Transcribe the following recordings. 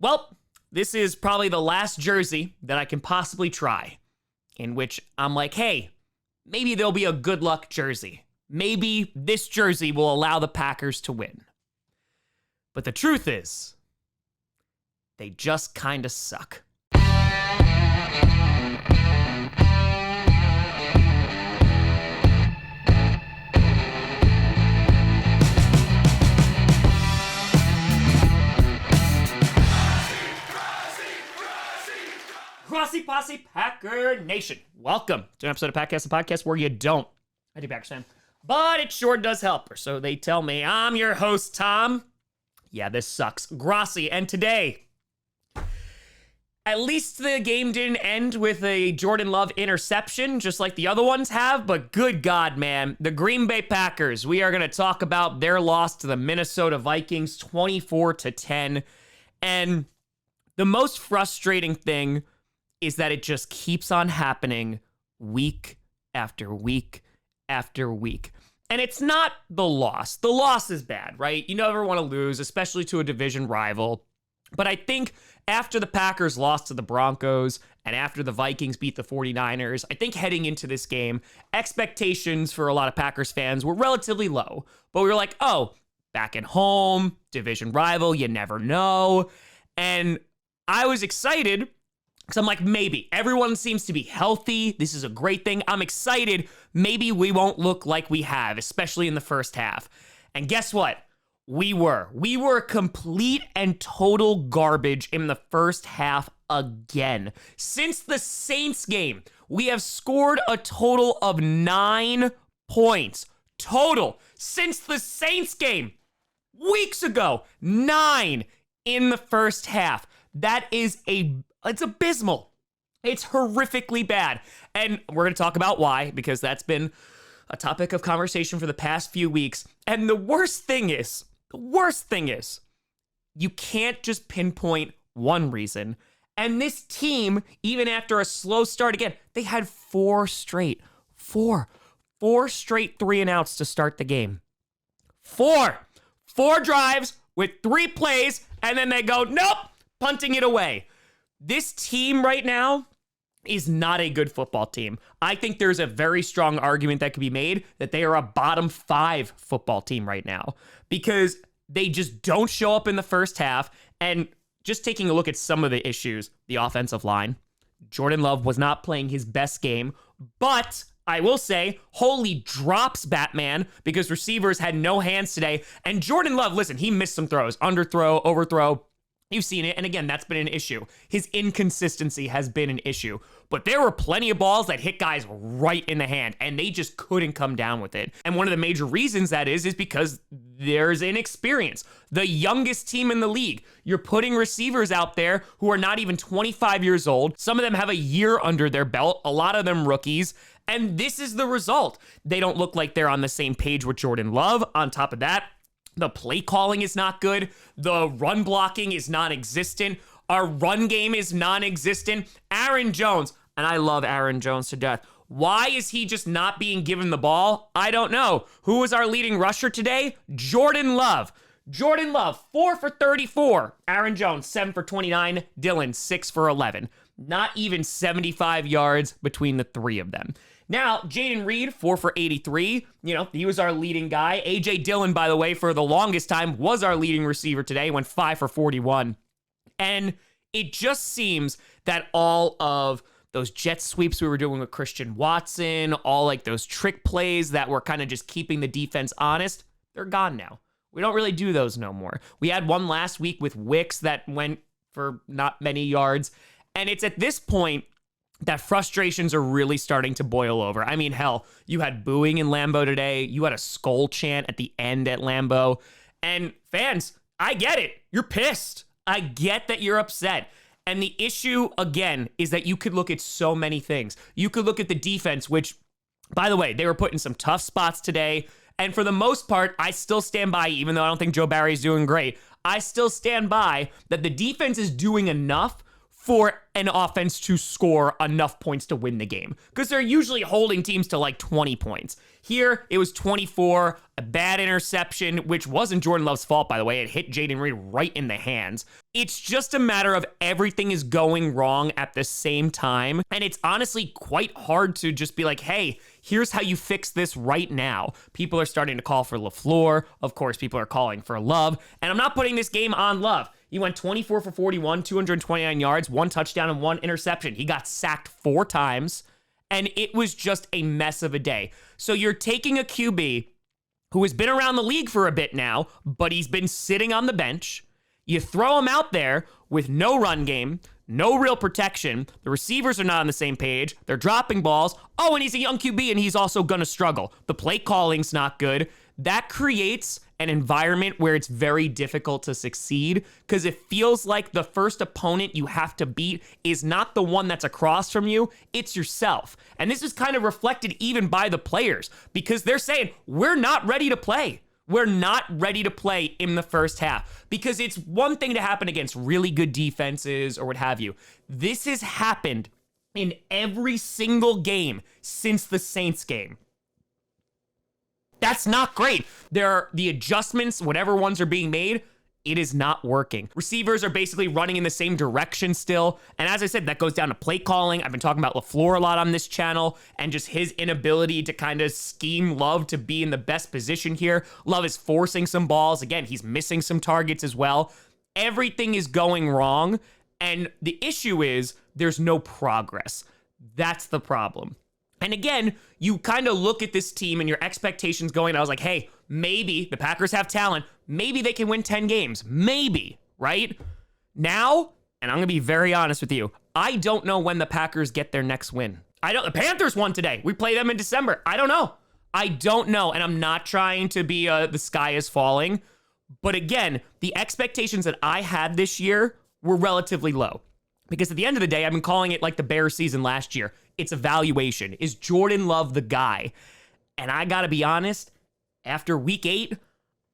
Well, this is probably the last jersey that I can possibly try, in which I'm like, hey, maybe there'll be a good luck jersey. Maybe this jersey will allow the Packers to win. But the truth is, they just kind of suck. Grossi Posse Packer Nation. Welcome to an episode of Packcast, a podcast where you don't. I do Packers fan, but it sure does help. Or so they tell me. I'm your host, Tom. Yeah, this sucks. Grossi, and today, at least the game didn't end with a Jordan Love interception, just like the other ones have, but good God, man. The Green Bay Packers, we are going to talk about their loss to the Minnesota Vikings, 24-10. And the most frustrating thing is that it just keeps on happening week after week after week. And it's not the loss. The loss is bad, right? You never want to lose, especially to a division rival. But I think after the Packers lost to the Broncos and after the Vikings beat the 49ers, I think heading into this game, expectations for a lot of Packers fans were relatively low. But we were like, oh, back at home, division rival, you never know. And I was excited because I'm like, maybe. Everyone seems to be healthy. This is a great thing. I'm excited. Maybe we won't look like we have, especially in the first half. And guess what? We were. We were complete and total garbage in the first half again. Since the Saints game, we have scored a total of 9 points. Total. Since the Saints game, weeks ago, 9 in the first half. That is it's abysmal. It's horrifically bad. And we're going to talk about why, because that's been a topic of conversation for the past few weeks. And the worst thing is, you can't just pinpoint one reason. And this team, even after a slow start again, they had four straight 3-and-outs to start the game. Four drives with 3 plays, and then they go, nope, punting it away. This team right now is not a good football team. I think there's a very strong argument that could be made that they are a bottom 5 football team right now because they just don't show up in the first half. And just taking a look at some of the issues, the offensive line, Jordan Love was not playing his best game, but I will say, holy drops, Batman, because receivers had no hands today. And Jordan Love, listen, he missed some throws, underthrow, overthrow. You've seen it, and again, that's been an issue. His inconsistency has been an issue. But there were plenty of balls that hit guys right in the hand, and they just couldn't come down with it. And one of the major reasons that is because there's inexperience. The youngest team in the league. You're putting receivers out there who are not even 25 years old. Some of them have a year under their belt, a lot of them rookies. And this is the result. They don't look like they're on the same page with Jordan Love. On top of that, the play calling is not good. The run blocking is non-existent. Our run game is non-existent. Aaron Jones, and I love Aaron Jones to death. Why is he just not being given the ball? I don't know. Who was our leading rusher today? Jordan Love. 4 for 34. Aaron Jones, 7 for 29. Dillon, 6 for 11. Not even 75 yards between the 3 of them. Now, Jaden Reed, 4 for 83. He was our leading guy. A.J. Dillon, by the way, for the longest time, was our leading receiver today, went 5 for 41. And it just seems that all of those jet sweeps we were doing with Christian Watson, all like those trick plays that were kind of just keeping the defense honest, they're gone now. We don't really do those no more. We had one last week with Wicks that went for not many yards. And it's at this point that frustrations are really starting to boil over. I mean, hell, you had booing in Lambeau today. You had a skull chant at the end at Lambeau. And fans, I get it. You're pissed. I get that you're upset. And the issue, again, is that you could look at so many things. You could look at the defense, which, by the way, they were put in some tough spots today. And for the most part, I still stand by, even though I don't think Joe Barry's doing great, I still stand by that the defense is doing enough for an offense to score enough points to win the game, because they're usually holding teams to like 20 points. Here, it was 24, a bad interception, which wasn't Jordan Love's fault, by the way. It hit Jaden Reed right in the hands. It's just a matter of everything is going wrong at the same time, and it's honestly quite hard to just be like, hey, here's how you fix this right now. People are starting to call for LaFleur. Of course, people are calling for Love, and I'm not putting this game on Love. He went 24 for 41, 229 yards, 1 touchdown, and 1 interception. He got sacked 4 times, and it was just a mess of a day. So you're taking a QB who has been around the league for a bit now, but he's been sitting on the bench. You throw him out there with no run game, no real protection. The receivers are not on the same page. They're dropping balls. Oh, and he's a young QB, and he's also going to struggle. The play calling's not good. That creates an environment where it's very difficult to succeed, because it feels like the first opponent you have to beat is not the one that's across from you, it's yourself. And this is kind of reflected even by the players, because they're saying, we're not ready to play. We're not ready to play in the first half, because it's one thing to happen against really good defenses or what have you. This has happened in every single game since the Saints game. That's not great. There are the adjustments, whatever ones are being made, it is not working. Receivers are basically running in the same direction still. And as I said, that goes down to play calling. I've been talking about LaFleur a lot on this channel, and just his inability to kind of scheme Love to be in the best position here. Love is forcing some balls. Again, he's missing some targets as well. Everything is going wrong. And the issue is there's no progress. That's the problem. And again, you kind of look at this team and your expectations going, I was like, hey, maybe the Packers have talent. Maybe they can win 10 games. Maybe, right? Now, and I'm going to be very honest with you, I don't know when the Packers get their next win. The Panthers won today. We play them in December. I don't know. And I'm not trying to be the sky is falling. But again, the expectations that I had this year were relatively low. Because at the end of the day, I've been calling it like the Bears season last year. It's evaluation. Is Jordan Love the guy? And I got to be honest, after week 8,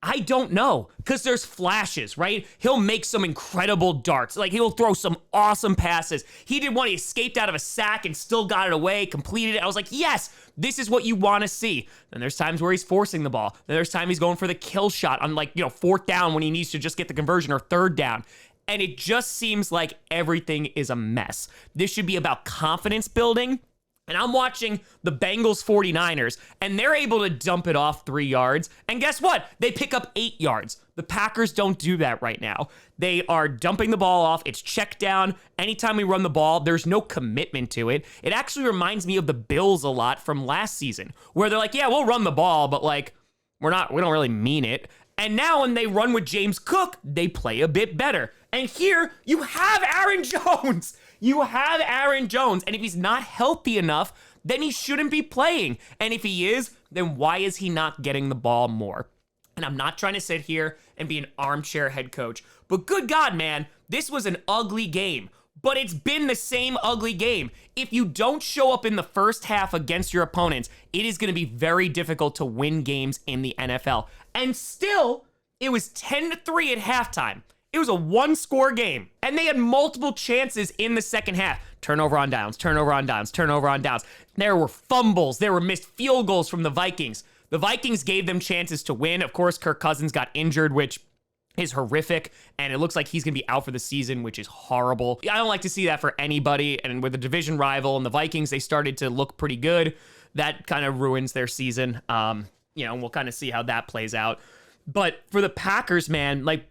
I don't know, because there's flashes, right? He'll make some incredible darts. Like, he'll throw some awesome passes. He did one, he escaped out of a sack and still got it away, completed it. I was like, yes, this is what you want to see. Then there's times where he's forcing the ball. Then there's time he's going for the kill shot on, like, 4th down when he needs to just get the conversion, or 3rd down. And it just seems like everything is a mess. This should be about confidence building. And I'm watching the Bengals 49ers, and they're able to dump it off 3 yards. And guess what? They pick up 8 yards. The Packers don't do that right now. They are dumping the ball off. It's checked down. Anytime we run the ball, there's no commitment to it. It actually reminds me of the Bills a lot from last season, where they're like, yeah, we'll run the ball, but like, we don't really mean it. And now when they run with James Cook, they play a bit better. And here, you have Aaron Jones. You have Aaron Jones. And if he's not healthy enough, then he shouldn't be playing. And if he is, then why is he not getting the ball more? And I'm not trying to sit here and be an armchair head coach, but good God, man, this was an ugly game. But it's been the same ugly game. If you don't show up in the first half against your opponents, it is going to be very difficult to win games in the NFL. And still, it was 10-3 at halftime. It was a 1-score game, and they had multiple chances in the second half. Turnover on downs, turnover on downs, turnover on downs. There were fumbles. There were missed field goals from the Vikings. The Vikings gave them chances to win. Of course, Kirk Cousins got injured, which is horrific, and it looks like he's going to be out for the season, which is horrible. I don't like to see that for anybody, and with a division rival and the Vikings, they started to look pretty good. That kind of ruins their season. And we'll kind of see how that plays out. But for the Packers, man, like,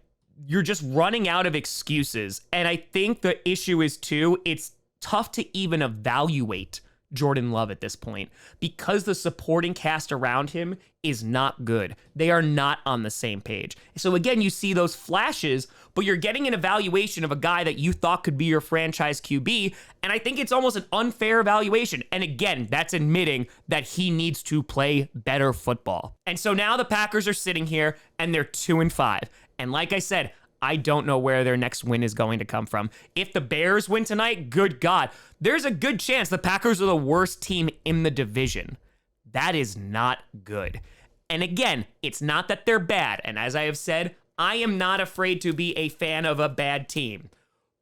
you're just running out of excuses. And I think the issue is, too, it's tough to even evaluate Jordan Love at this point because the supporting cast around him is not good. They are not on the same page. So again, you see those flashes, but you're getting an evaluation of a guy that you thought could be your franchise QB. And I think it's almost an unfair evaluation. And again, that's admitting that he needs to play better football. And so now the Packers are sitting here and they're 2-5. And like I said, I don't know where their next win is going to come from. If the Bears win tonight, good God, there's a good chance the Packers are the worst team in the division. That is not good. And again, it's not that they're bad. And as I have said, I am not afraid to be a fan of a bad team.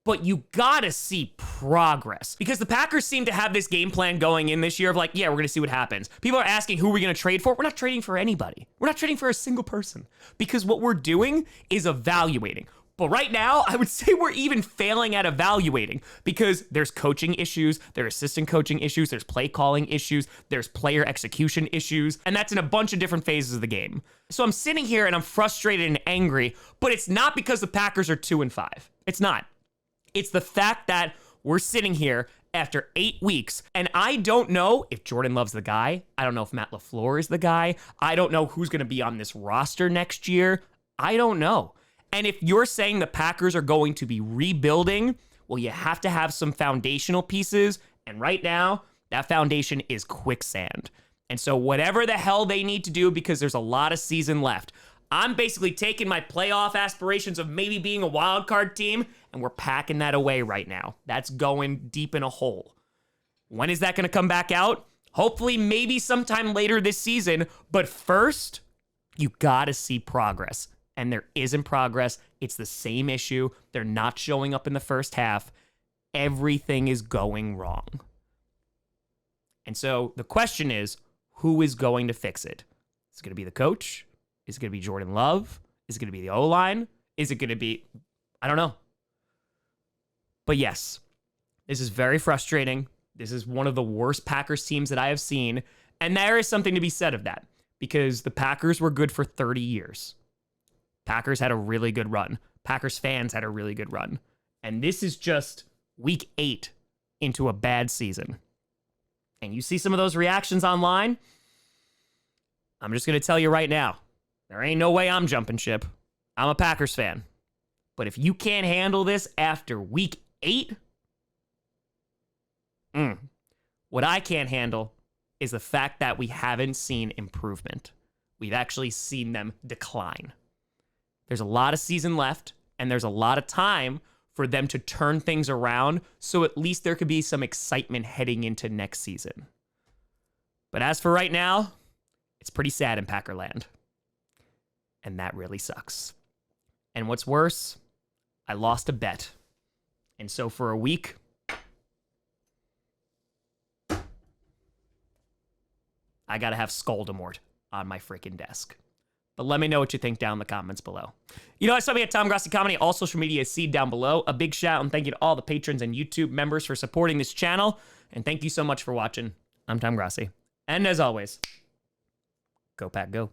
But you gotta see progress because the Packers seem to have this game plan going in this year of like, yeah, we're gonna see what happens. People are asking who we're gonna trade for. We're not trading for anybody. We're not trading for a single person because what we're doing is evaluating. But right now, I would say we're even failing at evaluating because there's coaching issues, there's assistant coaching issues, there's play calling issues, there's player execution issues, and that's in a bunch of different phases of the game. So I'm sitting here and I'm frustrated and angry, but it's not because the Packers are 2-5. It's not. It's the fact that we're sitting here after 8 weeks, and I don't know if Jordan Love's the guy. I don't know if Matt LaFleur is the guy. I don't know who's going to be on this roster next year. I don't know. And if you're saying the Packers are going to be rebuilding, well, you have to have some foundational pieces, and right now, that foundation is quicksand. And so whatever the hell they need to do, because there's a lot of season left, I'm basically taking my playoff aspirations of maybe being a wild card team, and we're packing that away right now. That's going deep in a hole. When is that going to come back out? Hopefully, maybe sometime later this season. But first, you got to see progress. And there isn't progress. It's the same issue. They're not showing up in the first half. Everything is going wrong. And so the question is, who is going to fix it? Is it going to be the coach? Is it going to be Jordan Love? Is it going to be the O-line? Is it going to be... I don't know. But yes, this is very frustrating. This is one of the worst Packers teams that I have seen. And there is something to be said of that because the Packers were good for 30 years. Packers had a really good run. Packers fans had a really good run. And this is just week 8 into a bad season. And you see some of those reactions online. I'm just going to tell you right now, there ain't no way I'm jumping ship. I'm a Packers fan. But if you can't handle this after week 8, what I can't handle is the fact that we haven't seen improvement. We've actually seen them decline. There's a lot of season left, and there's a lot of time for them to turn things around, so at least there could be some excitement heading into next season. But as for right now, it's pretty sad in Packerland. And that really sucks. And what's worse, I lost a bet. And so for a week, I gotta have Skoldemort on my freaking desk. But let me know what you think down in the comments below. You know, I saw me at Tom Grossi Comedy. All social media is seen down below. A big shout and thank you to all the patrons and YouTube members for supporting this channel. And thank you so much for watching. I'm Tom Grossi. And as always, go Pack, go.